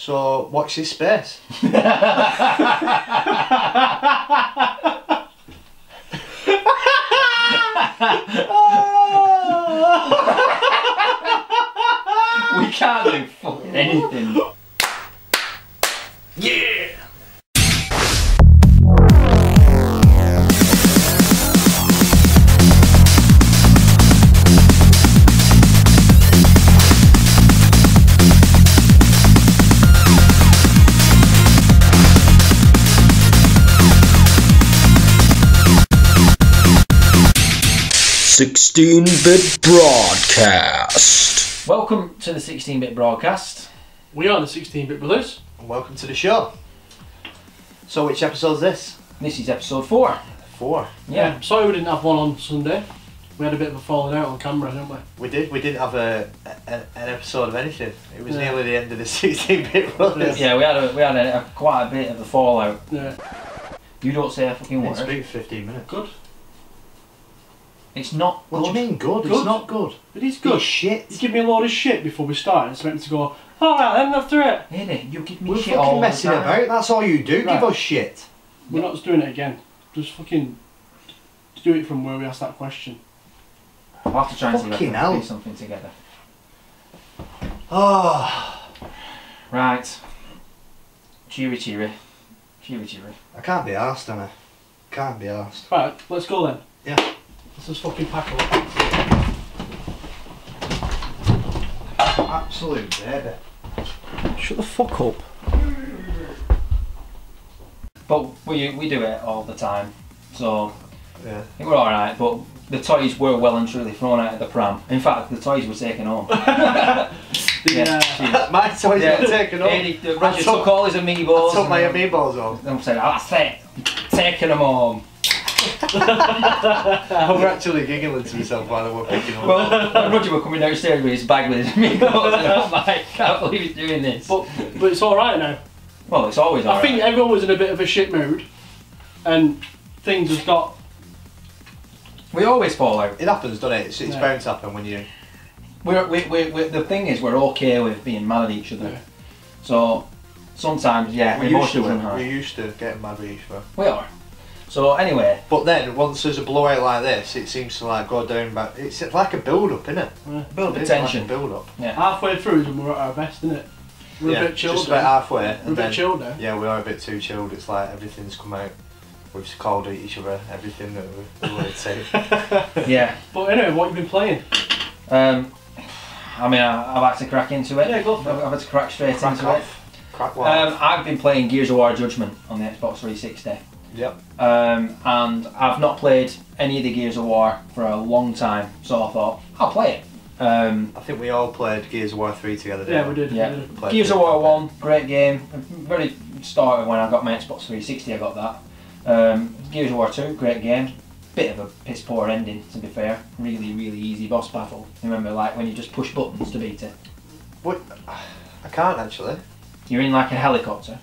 So watch this space. We can't do fucking anything. Yeah! 16-bit broadcast. Welcome to the 16-bit broadcast. We are the 16-bit brothers. And welcome to the show. So which episode's this? This is episode 4. 4. Yeah. Sorry we didn't have one on Sunday. We had a bit of a falling out on camera, didn't we? We did. We didn't have an episode of anything. It was nearly the end of the 16-bit brothers. Yeah, we had quite a bit of a fallout. Yeah. You don't say a fucking word. It's been 15 minutes. Good. It's not What good. do you mean good? Good. It's not good. It is good. It's shit. You give me a load of shit before we start and it's meant to go, alright then, after it. Really? You give me We're shit fucking all the messing time. about. That's all you do. Right. Give us shit. We're not just doing it again. Just fucking do it from where we asked that question. I'll have to try and see if I Fucking can hell. do something together. Oh, Right. Cheery, cheery. Cheery, cheery. I can't be arsed, am I? Can't be arsed. Right, let's go then. Yeah. Let's just fucking pack up. Absolute baby. Shut the fuck up. But we do it all the time, so Yeah. I think we're alright, but the toys were well and truly thrown out of the pram. In fact, the toys were taken home. Cheers. My toys Yeah. were taken off. Roger took all his amiibos. I took my and amiibos off. then said, "Oh, that's it, taking them home." I was actually giggling to myself while they were picking up. Well, when Roger were coming downstairs with his bag with his amiibos, and I'm like, I can't believe he's doing this. But it's alright now. Well, it's always I alright. think everyone was in a bit of a shit mood and things have got... We always fall out. It happens, doesn't it? It's Yeah. bound to happen when you... We're, the thing is, we're okay with being mad at each other. Yeah. So sometimes, yeah, emotions and We're high. used to getting mad with each other. We are. So anyway, But then, once there's a blowout like this, it seems to like go down back. It's like a build-up, isn't it? build the It's tension. like a build-up. Yeah. Halfway through is when we're at our best, isn't it? We're Yeah, a bit chilled just about now. halfway. We're a and bit then- chilled now. Yeah, we are a bit too chilled. It's like everything's come out. We've called each other everything that we wanted to say. Yeah. But anyway, what have you been playing? I mean, I've had to crack into it. Yeah, go for it. I've had to crack straight Crack into off. Crack it. one. I've been playing Gears of War Judgment on the Xbox 360. Yep. And I've not played any of the Gears of War for a long time, so I thought, I'll play it. I think we all played Gears of War 3 together, didn't Yeah, we did. Yeah. We did. Played Gears of it. War 1, great game. Very started when I got my Xbox 360, I got that. Gears of War 2, great game. Bit of a piss poor ending, to be fair. Really, really easy boss battle. Remember, like when you just push buttons to beat it. What? I can't actually. You're in like a helicopter,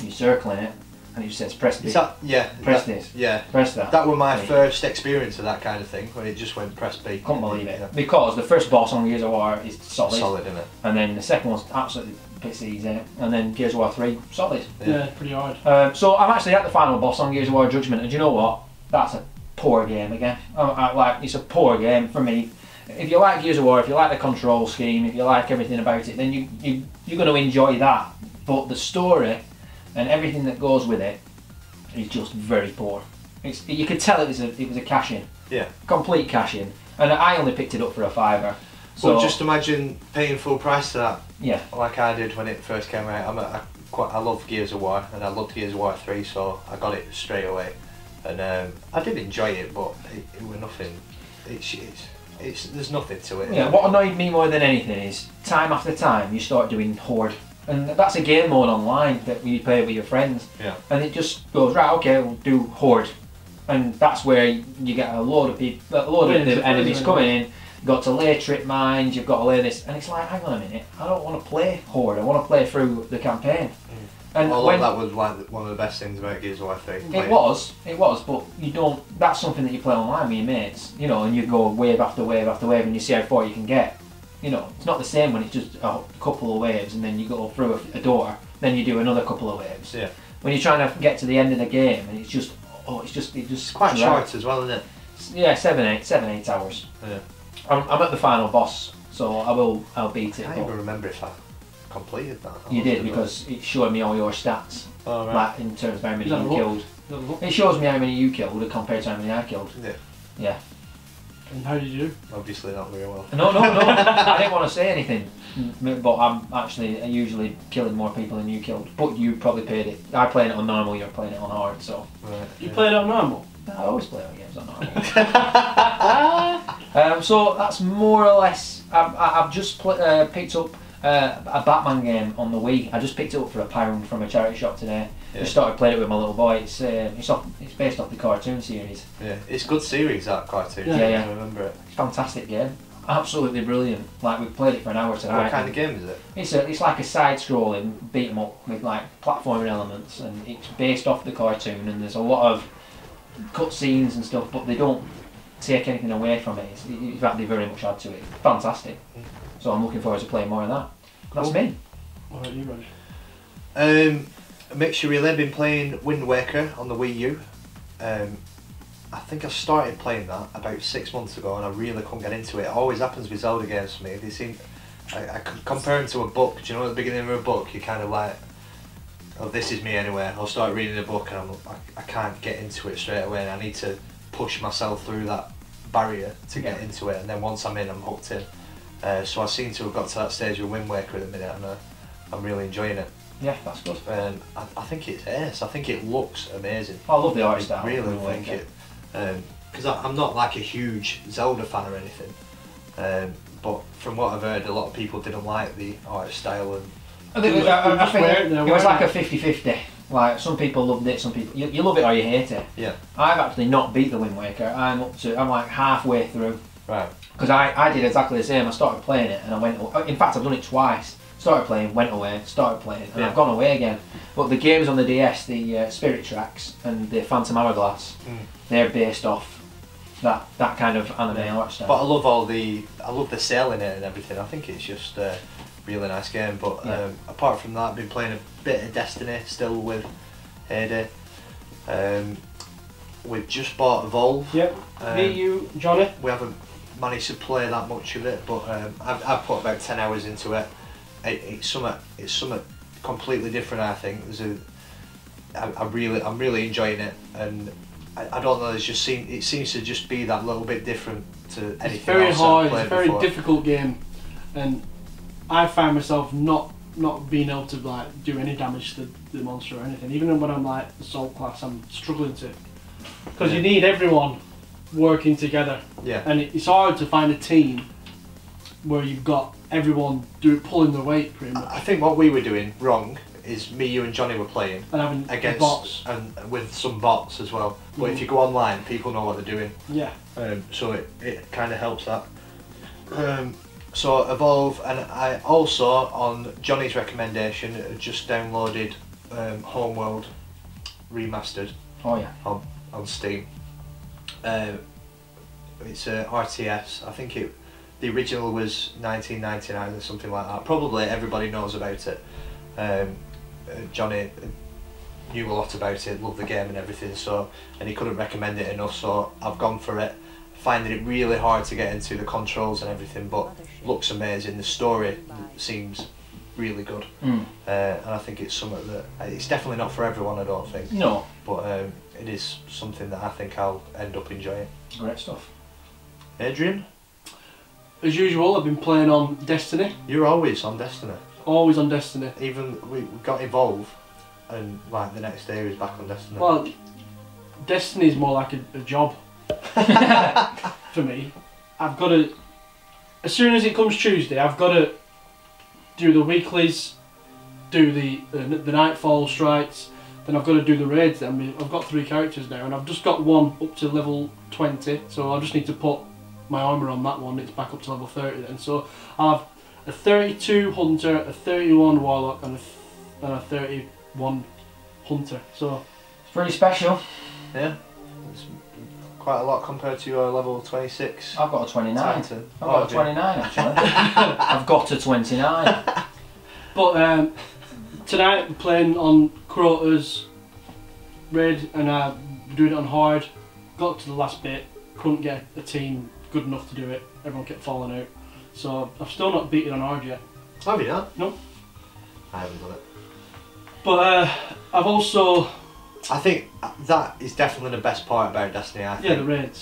you're circling it, and it just says press Is this, that, yeah. press that, this, Yeah. press that. That was my Right. first experience of that kind of thing, when it just went press B. Couldn't believe it. Yeah. Because the first boss on Gears of War is solid, Solid, isn't it? and then the second one's absolutely piss easy, and then Gears of War 3, solid. Yeah, pretty hard. So I'm actually at the final boss on Gears of War Judgment, and do you know what? That's a poor game again. It's a poor game for me. If you like Gears of War, if you like the control scheme, if you like everything about it, then you're going to enjoy that. But the story and everything that goes with it is just very poor. You could tell it was a cash in, Yeah. complete cash in, and I only picked it up for a £5. So But just imagine paying full price to that, yeah, like I did when it first came out. I love Gears of War, and I loved Gears of War 3, so I got it straight away. And I did enjoy it, but it was nothing. There's nothing to it. yeah. What annoyed me more than anything is time after time you start doing Horde. And that's a game mode online that you play with your friends. Yeah. And it just goes, right, okay, we'll do Horde. And that's where you get a load of people, a load of the enemies coming in. You've got to lay trip mines, you've got to lay this. And it's like, hang on a minute, I don't want to play Horde, I want to play through the campaign. And Although that was like one of the best things about Gears of War 3. it was, but you don't, that's something that you play online with your mates, you know, and you go wave after wave after wave and you see how far you can get. you know, it's not the same when it's just a couple of waves and then you go through a door, then you do another couple of waves. Yeah. When you're trying to get to the end of the game and it's just quite short as well, isn't it? Yeah, 7-8 hours. Yeah. I'm at the final boss, so I'll beat it. I can't even remember if I completed that. You did, because it showed me all your stats. Oh, right. Like in terms of how many you killed. Look. It shows me how many you killed compared to how many I killed. Yeah. Yeah. And how did you do? Obviously not very well. No. I didn't want to say anything, but I'm actually usually killing more people than you killed. But you probably paid it. I played it on normal, you're playing it on hard, so. Right, You played it on normal? I always play our games on normal. So that's more or less. I've just picked up a Batman game on the Wii. I just picked it up for £1 from a charity shop today. Yeah. Just started playing it with my little boy. It's based off the cartoon series. Yeah, it's a good series, that cartoon. Yeah. I remember it. It's a fantastic game. Absolutely brilliant. Like, we've played it for an hour tonight. What kind of game is it? It's like a side-scrolling beat 'em up with like platforming elements, and it's based off the cartoon. And there's a lot of cutscenes and stuff, but they don't take anything away from it. In fact, they very much add to it. Fantastic. So I'm looking forward to playing more of that. That's me. What about you, Roger? Mixture really, been playing Wind Waker on the Wii U. I think I started playing that about 6 months ago, and I really couldn't get into it. It always happens with Zelda games for me. They seem, I could compare them to a book. Do you know at the beginning of a book, you're kind of like, oh, this is me anyway. I'll start reading the book and I can't get into it straight away, and I need to push myself through that barrier to get into it, and then once I'm in, I'm hooked in. So I seem to have got to that stage with Wind Waker at the minute, and I'm really enjoying it. Yeah, that's good. I think it's ace. I think it looks amazing. I love the art style. I really think it. Because I'm not like a huge Zelda fan or anything, but from what I've heard, a lot of people didn't like the art style, and I think it was like a 50-50. Like, some people loved it, some people you love it or you hate it. Yeah. I've actually not beat the Wind Waker. I'm like halfway through. Right. Because I did exactly the same. I started playing it and I went. In fact, I've done it twice. Started playing, went away, started playing, and I've gone away again. But the games on the DS, the Spirit Tracks and the Phantom Hourglass, they're based off that kind of anime art style. But I love the sail in it and everything. I think it's just a really nice game. But apart from that, I've been playing a bit of Destiny still with Heyday. We've just bought Evolve. Yep. Me, you, Johnny. We haven't managed to play that much of it, but I've put about 10 hours into it. It's something completely different. I think I'm really enjoying it, and I don't know. It seems to just be that little bit different to anything It's very else hard. I've played It's a very before. difficult game, and I find myself not being able to like do any damage to the monster or anything. Even when I'm like assault class, I'm struggling to, because you need everyone working together. Yeah. And it's hard to find a team where you've got everyone pulling their weight pretty much. I think what we were doing wrong is me, you, and Johnny were playing And having against bots. and with some bots as well. But if you go online, people know what they're doing. Yeah. So it kind of helps that. So Evolve, and I also, on Johnny's recommendation, just downloaded Homeworld Remastered. Oh yeah. On Steam. It's a RTS. I think the original was 1999 or something like that. Probably everybody knows about it. Johnny knew a lot about it, loved the game and everything, so, and he couldn't recommend it enough, so I've gone for it. Finding it really hard to get into the controls and everything, but looks amazing. The story seems really good, and I think it's something that it's definitely not for everyone. I don't think. No. But it is something that I think I'll end up enjoying. Great stuff. Adrian, As usual, I've been playing on Destiny. you're always on Destiny. Always on Destiny. Even we got Evolve, and like the next day he was back on Destiny. Well, Destiny's more like a job for me. I've got to, as soon as it comes Tuesday, I've got to do the weeklies, do the nightfall strikes, then I've got to do the raids. I've got 3 characters now, and I've just got one up to level 20, so I just need to put my armour on that one. It's back up to level 30 then. So I'll have a 32 hunter, a 31 warlock, and a 31 hunter. So It's pretty special. Yeah, it's quite a lot compared to your level 26. I've got a 29. Titan. I've got a 29 actually. I've got a 29. But tonight we're playing on Crota's raid, and I'm doing it on hard. Got to the last bit, couldn't get a team good enough to do it. Everyone kept falling out. So I've still not beaten on hard yet. Have you not? No. I haven't done it. But I've also... I think that is definitely the best part about Destiny, I think. Yeah, the raids.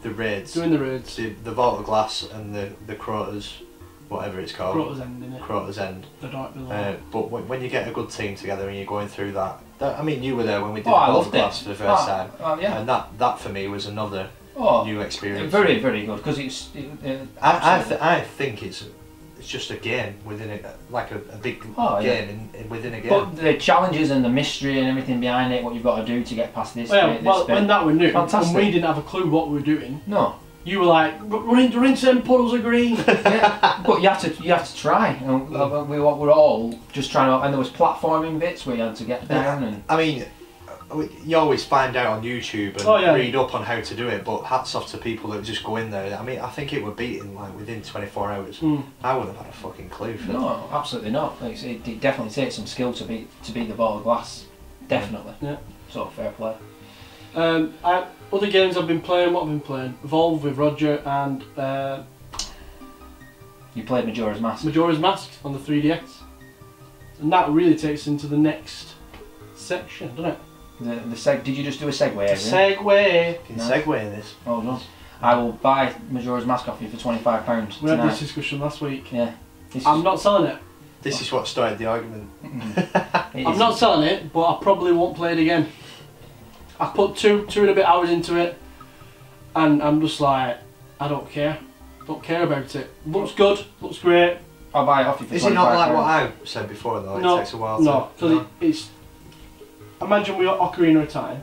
The raids. Doing the raids. The Vault of Glass and the Crota's, whatever it's called. Crota's End, innit? Crota's End. The Dark Below. But when you get a good team together and you're going through that, I mean, you were there when we did the I Vault of loved Glass it. for the first time. Yeah. And that for me was another new experience. Very, very good, because it's... I think it's just a game within it, like a big game within a game. But the challenges and the mystery and everything behind it, what you've got to do to get past this. Well, when that we knew, fantastic. and we didn't have a clue what we were doing. No. You were like, run into them puddles of green. Yeah, but you have to try. And we were all just trying to, and there was platforming bits where you had to get down. And I mean, you always find out on YouTube and read up on how to do it, but hats off to people that just go in there. I mean, I think it would beat in like within 24 hours. I wouldn't have had a fucking clue for no, absolutely not. It definitely takes some skill to beat the Ball of Glass. Definitely. Yeah. So fair play. Other games I've been playing, what I've been playing? Evolve with Roger and You played Majora's Mask. Majora's Mask on the 3DS. And that really takes into the next section, doesn't it? Did you just do a segue? Segue. You can segue in this. Well done. I will buy Majora's Mask off you for £25 We had this discussion last week. Yeah. I'm not selling it. This is what started the argument. I'm not selling it, but I probably won't play it again. I put two and a bit hours into it, and I'm just like, I don't care. Don't care about it. Looks good, looks great. I'll buy it off you for £25. Is it not like what I said before though? No, it takes a while no, to... because it's... Imagine we're at Ocarina of Time.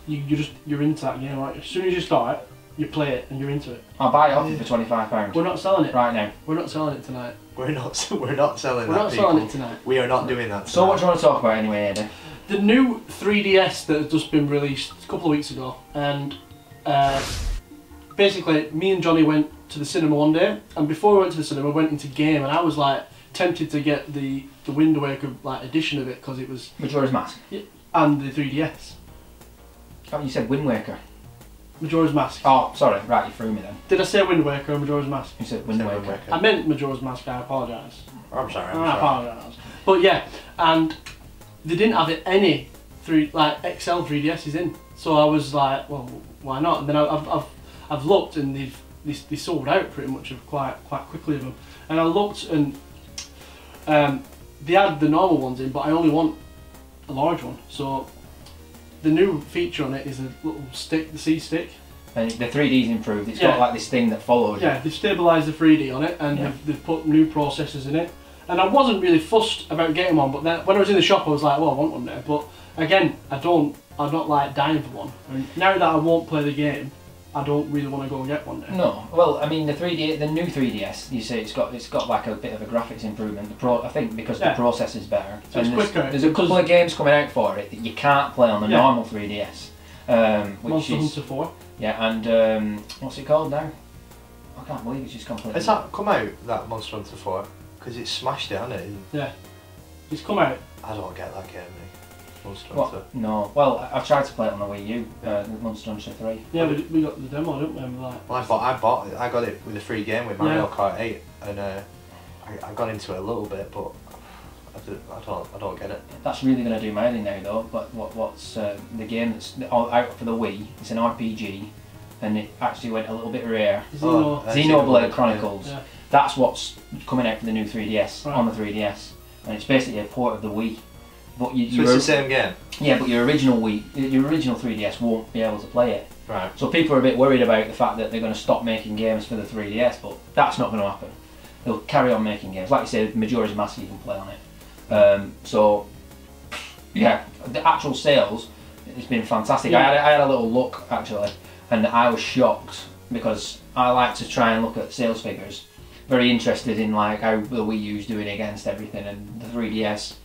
You're into that game, right? As soon as you start, you play it and you're into it. I'll buy it off you for £25. We're not selling it right now. We're not selling it tonight. We're not selling We're that. not selling it tonight. We are not doing that. So what do you want to talk about anyway, Eddie? The new 3DS that has just been released a couple of weeks ago, and basically me and Johnny went to the cinema one day, and before we went to the cinema, we went into game, and I was like tempted to get the Wind Waker like edition of it because it was Majora's Mask. Yeah, and the 3DS. Oh, you said Wind Waker. Majora's Mask. Oh, sorry. Right, you threw me then. Did I say Wind Waker or Majora's Mask? You said Wind Waker. I meant Majora's Mask. I apologise. I'm sorry. I apologise. But yeah, and they didn't have any XL 3DSs in, so I was like, well, why not? And then I've looked, and they sold out pretty much of quite quickly of them. And I looked, and they had the normal ones in, but I only want a large one. So the new feature on it is a little stick, the C stick. And the 3D's improved. It's got like this thing that follows. Yeah, they've stabilised the 3D on it, and they've put new processors in it. And I wasn't really fussed about getting one, but then when I was in the shop, I was like, well, I want one there. But again, I'm not like dying for one. I mean, now that I won't play the game, I don't really want to go and get one there. No, well, I mean the new 3DS, you say it's got like a bit of a graphics improvement. I think because the processor's better. So it's quicker. There's a couple of games coming out for it that you can't play on the normal 3DS. Which Monster is Hunter 4. Yeah, and what's it called now? I can't believe it's just completely. Has that come out, that Monster Hunter 4? Because it's smashed it, hasn't it? Yeah, it's come out. I don't get that game, mate. Monster What? Hunter. No. Well, I tried to play it on the Wii U, Monster Hunter 3. Yeah, we got the demo, didn't we? And we're like, Well, I got it with a free game with Mario Kart 8, and I got into it a little bit, but I don't get it. That's really going to do my head in now, though. But what's the game that's out for the Wii? It's an RPG, and it actually went a little bit rare. Xenoblade Chronicles. Yeah. That's what's coming out for the new 3DS on the 3DS, and it's basically a port of the Wii. But so it's the same game. Yeah, but your original 3DS won't be able to play it. Right. So people are a bit worried about the fact that they're going to stop making games for the 3DS, but that's not going to happen. They'll carry on making games. Like you said, Majora's Mask you can play on it. So yeah, the actual sales, it's been fantastic. Yeah. I had a little look actually, and I was shocked because I like to try and look at sales figures. Very interested in like how the Wii U's doing against everything and the 3DS.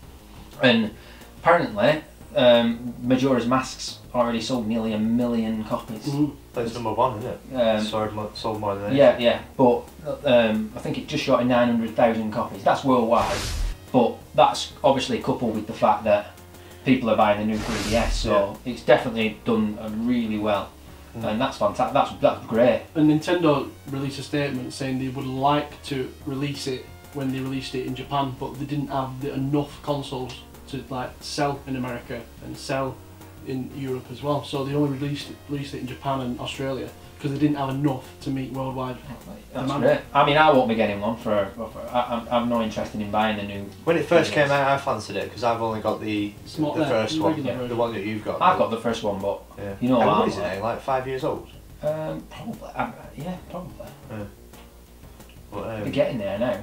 And apparently, Majora's Mask's already sold nearly 1 million copies. That's #1, isn't it? Sold more than anything. Yeah, but I think it just shot in 900,000 copies. That's worldwide, but that's obviously coupled with the fact that people are buying the new 3DS, so it's definitely done really well, and that's fantastic. That's great. And Nintendo released a statement saying they would like to release it when they released it in Japan, but they didn't have enough consoles to like sell in America and sell in Europe as well. So they only released it in Japan and Australia because they didn't have enough to meet worldwide That's demand. great. I mean, I won't be getting one I'm not interested in buying the new. When it first came out, I fancied it because I've only got the first one, the one that you've got. I've got the first one, but you know what is it? Like 5 years old? Probably. Yeah, probably. But, we're getting there now.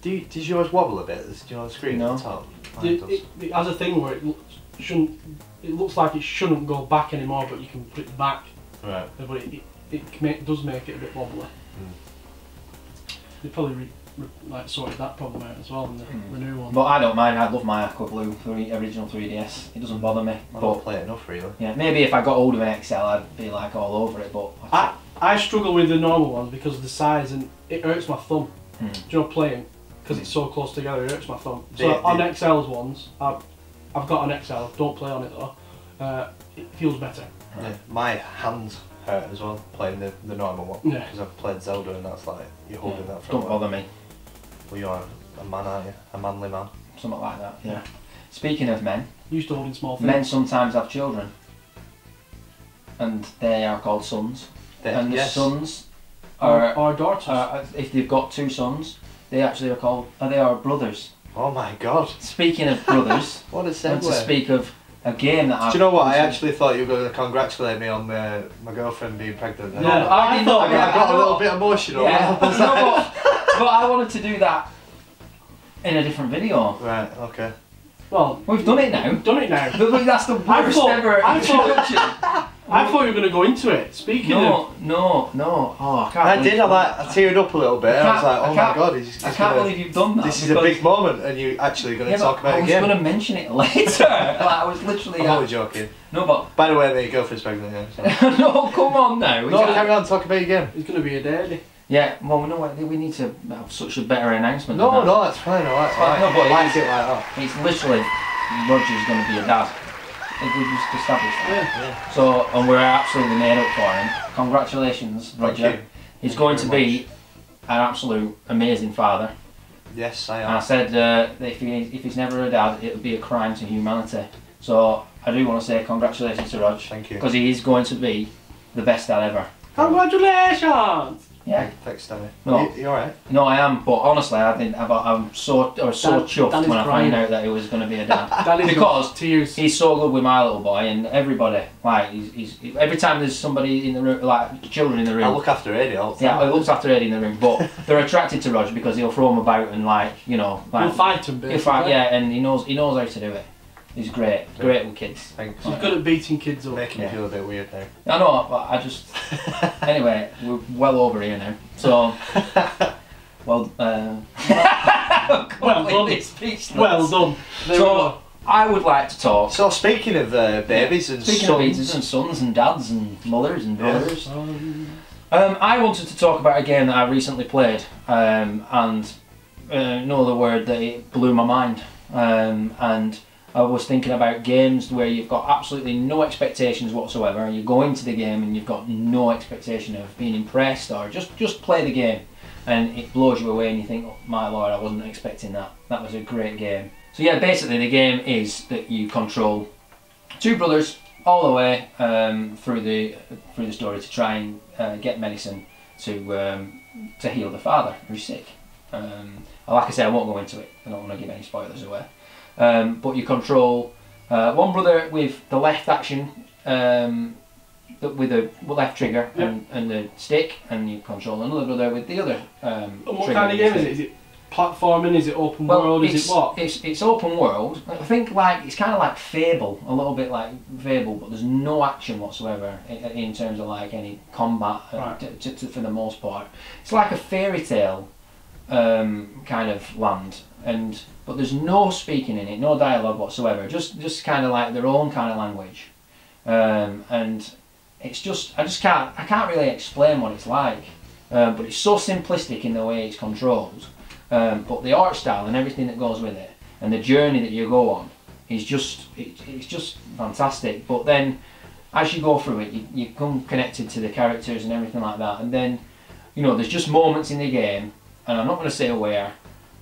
Does yours wobble a bit? Do you know the screen at the top? It has a thing where it looks like it shouldn't go back anymore, but you can put it back. Right. But it does make it a bit wobbly. They probably sorted that problem out as well in the new one. But I don't mind. I love my Aqua Blue original 3DS. It doesn't bother me. I don't play it enough, really. Yeah, maybe if I got hold of an XL, I'd be like all over it. But I struggle with the normal ones because of the size, and it hurts my thumb. Do you know, playing because it's so close together, it hurts my thumb. So on XL's ones, I've got an XL. Don't play on it though. It feels better. Yeah. My hands hurt as well playing the normal one. Yeah. Because I've played Zelda and that's like you're holding that for don't a while. bother me. Well, you're a man, aren't you? A manly man. Something like that. Yeah. Speaking of men, Used to holding small things. men sometimes have children, and they are called sons. And the sons or daughters. If they've got 2 sons, they actually are called. They are brothers. Oh my god. Speaking of brothers, what a I want to segue. speak of a game that I've... Do you know what? I actually thought you were going to congratulate me on my girlfriend being pregnant. Yeah, I got a little bit emotional. Yeah, but I wanted to do that in a different video. Right, okay. Well, we've done it now. Look, that's the worst ever introduction. I thought you were going to go into it. Speaking of... No. Oh, I can't I teared up a little bit. I was like, oh my god, I can't believe you've done that. This is a big moment and you're actually going to talk about it again. I was going to mention it later. I was literally... I'm only joking. No, but... By the way, mate, your girlfriend's pregnant, yeah. So. No, come on now. No, carry on, talk about it again. It's going to be a daddy. Yeah, well, no, we need to have such a better announcement. No, that's fine. I like it like that. It's literally Roger's going to be a dad. We just established that. Yeah. So, and we're absolutely made up for him. Congratulations, Roger. He's going to be an absolute amazing father. Yes, I am. And I said that if he's never a dad, it would be a crime to humanity. So I do want to say congratulations to Rog. Thank you. Because he is going to be the best dad ever. Congratulations! Yeah. Thanks, Danny. No. You alright? No, I am, but honestly, I'm so chuffed when I find out that he was going to be a dad. Because tears. He's so good with my little boy, and everybody, like, he's every time there's somebody in the room, like children in the room. I look after Eddie all the time. Yeah, he looks after Eddie in the room, but they're attracted to Roger because he'll throw him about and like, you know, like he'll fight him, basically. He'll fight, yeah, and he knows how to do it. He's great with kids. Thanks. He's good at beating kids up. Making me feel a bit weird now. I know, but I just... Anyway, we're well over here now. So... Well done. Well done. So, I would like to talk... So, speaking of babies and speaking sons... of babies and sons and dads and mothers and brothers... I wanted to talk about a game that I recently played, and no other word that it blew my mind. And I was thinking about games where you've got absolutely no expectations whatsoever, and you go into the game and you've got no expectation of being impressed, or just play the game and it blows you away and you think, oh my lord, I wasn't expecting that. That was a great game. So yeah, basically the game is that you control 2 brothers all the way through the story to try and get medicine to heal the father who's sick. Like I say, I won't go into it. I don't want to give any spoilers away. But you control one brother with the left action, with the left trigger and the stick, and you control another brother with the other. What kind of game is it? Is it platforming? Is it open world? Is it what? It's open world. I think like it's kind of like Fable, a little bit like Fable, but there's no action whatsoever in terms of like any combat for the most part. It's like a fairy tale kind of land, but there's no speaking in it, no dialogue whatsoever. Just kind of like their own kind of language, and it's just I can't really explain what it's like. But it's so simplistic in the way it's controlled. But the art style and everything that goes with it, and the journey that you go on, is it's just fantastic. But then, as you go through it, you become connected to the characters and everything like that. And then, you know, there's just moments in the game, and I'm not going to say where,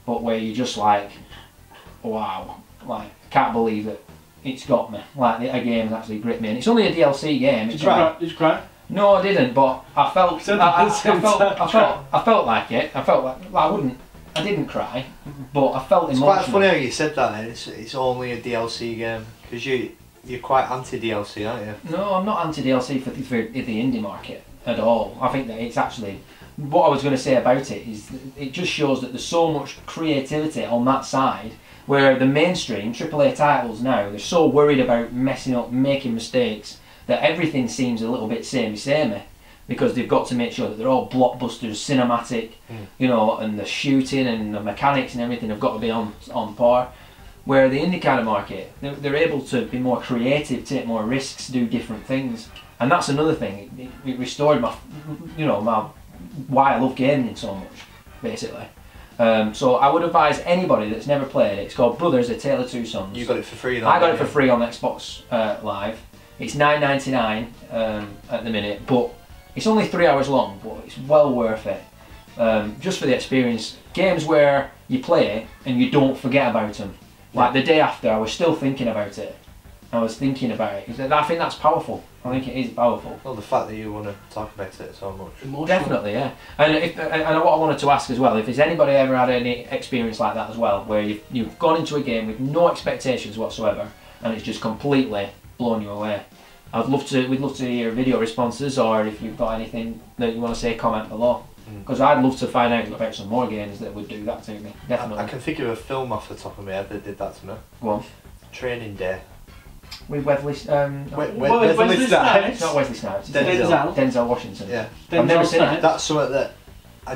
but where you're just like, wow, like I can't believe that it's got me. Like a game's actually gripped me, and it's only a DLC game. Did you cry? No, I didn't, but I felt I felt like it. I felt like I didn't cry, but I felt emotional. It's quite funny how you said that. Then it's only a DLC game because you're quite anti DLC, aren't you? No, I'm not anti DLC for the indie market at all. I think that it's actually what I was going to say about it is it just shows that there's so much creativity on that side. Where the mainstream AAA titles now, they're so worried about messing up, making mistakes, that everything seems a little bit samey, because they've got to make sure that they're all blockbusters, cinematic, you know, and the shooting and the mechanics and everything have got to be on par. Where the indie kind of market, they're able to be more creative, take more risks, do different things, and that's another thing. It restored my why I love gaming so much, basically. So I would advise anybody that's never played it. It's called Brothers: A Tale of Two Sons. You got it for free, though. I got it for free on Xbox Live. It's $9.99 at the minute, but it's only 3 hours long, but it's well worth it. Just for the experience. Games where you play and you don't forget about them. Like the day after, I was still thinking about it. I was thinking about it. I think that's powerful. I think it is powerful. Well, the fact that you want to talk about it so much. Emotional. Definitely, yeah. And what I wanted to ask as well, if there's anybody ever had any experience like that as well, where you've gone into a game with no expectations whatsoever, and it's just completely blown you away. We'd love to hear video responses, or if you've got anything that you want to say, comment below. Because I'd love to find out about some more games that would do that to me. Definitely. I can think of a film off the top of my head that did that to me. Go on. Training Day. With Wesley. Wesley Snipes. Not Wesley Snipes. Denzel Washington. Yeah. I've never seen it. That's something that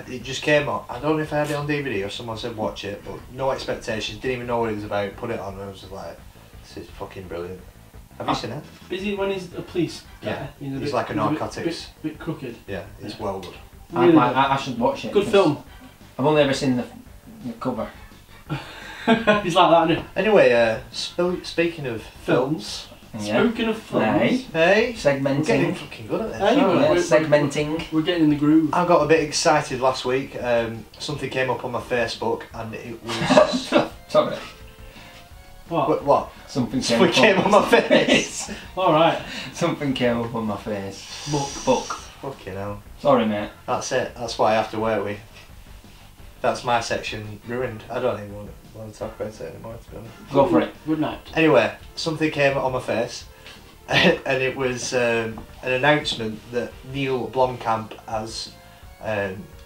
it just came on. I don't know if I had it on DVD or someone said watch it, but no expectations. Didn't even know what it was about. Put it on and I was just like, this is fucking brilliant. Have you seen it? Is he when he's a police guy? Yeah. He's He's like a narcotics. Bit crooked. Yeah, it's well good. Really I should watch it. Good film. I've only ever seen the cover. He's like that, isn't he? Anyway, speaking of films. Yeah. Speaking of films. Hey. Segmenting. We're getting fucking good at this. Hey, aren't we? Segmenting. We're getting in the groove. I got a bit excited last week. Something came up on my Facebook and it was... Sorry. What? Something came on my face. Alright. Something came up on my face. Book. Fucking hell. Sorry, mate. That's it. That's what I have to work with. That's my section ruined. I don't even want to talk about it anymore, to be honest. Go for it. Good night. Anyway, something came on my face and it was an announcement that Neil Blomkamp has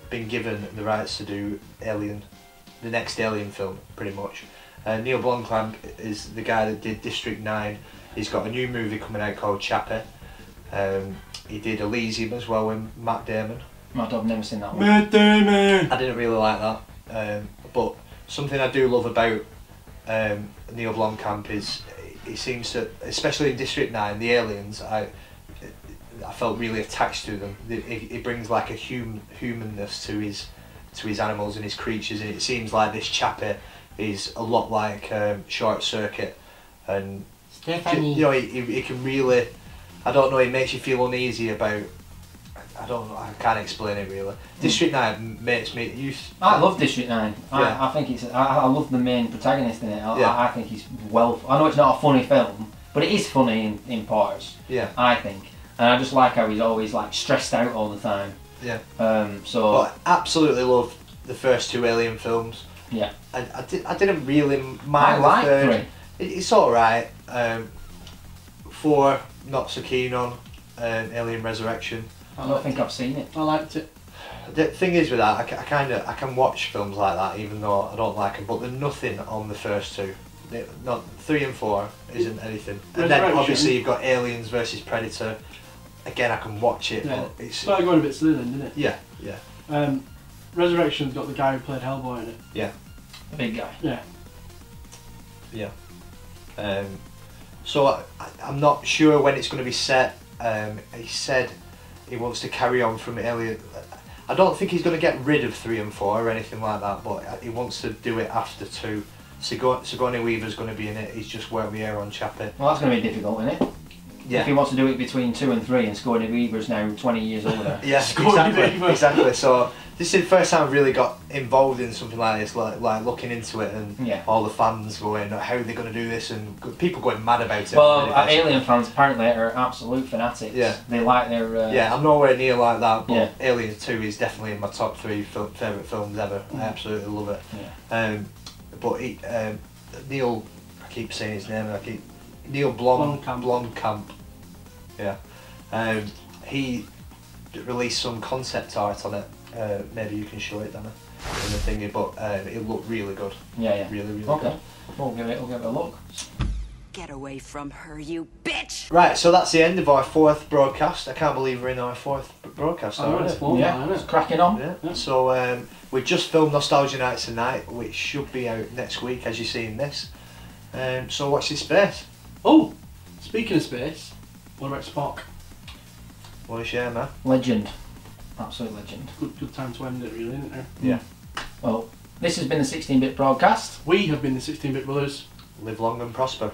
been given the rights to do Alien, the next Alien film, pretty much. Neil Blomkamp is the guy that did District 9. He's got a new movie coming out called Chappie. He did Elysium as well with Matt Damon. I've never seen that one. Matt Damon! I didn't really like that. But something I do love about Neil Blomkamp is he seems to, especially in District 9, the aliens, I felt really attached to them. He brings like a humanness to his animals and his creatures, and it seems like this Chappie is a lot like Short Circuit, and Stephanie. you know he can really, I don't know, he makes you feel uneasy about, I don't know, I can't explain it really. District 9 makes me I love District 9. Yeah. I think I love the main protagonist in it. Yeah. I think he's I know it's not a funny film, but it is funny in parts. Yeah. I think, and I just like how he's always like stressed out all the time. Yeah. So. But I absolutely love the first two Alien films. Yeah. I didn't really mind I like the third. 3. It's alright. 4, not so keen on. Alien Resurrection. I don't think I've seen it. I liked it. The thing is with that, I can watch films like that even though I don't like them, but there's nothing on the first two. Not 3 and 4 isn't anything. And then obviously you've got Aliens versus Predator. Again, I can watch it. Yeah. But it's Started going a bit silly then, didn't it? yeah. Resurrection's got the guy who played Hellboy in it. Yeah. The big guy. Yeah. Yeah. So I'm not sure when it's going to be set. He said he wants to carry on from Alien. I don't think he's going to get rid of 3 and 4 or anything like that, but he wants to do it after 2. Sigourney Weaver's going to be in it. He's just worked with her on Chappie. Well, that's going to be difficult, isn't it? Yeah. If he wants to do it between 2 and 3, and Sigourney Weaver's now 20 years older. Yeah, exactly. So this is the first time I've really got involved in something like this, like looking into it, and all the fans going, how are they going to do this, and people going mad about it. Well, Alien fans apparently are absolute fanatics. Yeah. They like their... Yeah, I'm nowhere near like that, but Alien 2 is definitely in my top 3 favourite films ever. I absolutely love it. Yeah. But Neil, I keep saying his name, Neil Blomkamp. Yeah. He released some concept art on it. Maybe you can show it, Dana, in the thingy, but it looked really good. Yeah. Really Okay. good. We'll give it a look. Get away from her, you bitch! Right, so that's the end of our 4th broadcast. I can't believe we're in our 4th broadcast already. It's cracking on. Yeah. So we just filmed Nostalgia Nights tonight, which should be out next week as you see in this. So watch this space. Oh, speaking of space, what about Spock? What a shame, man. Legend. Absolute legend. Good time to end it, really, isn't there? Yeah. Well, this has been the 16-bit broadcast. We have been the 16-bit Brothers. Live long and prosper.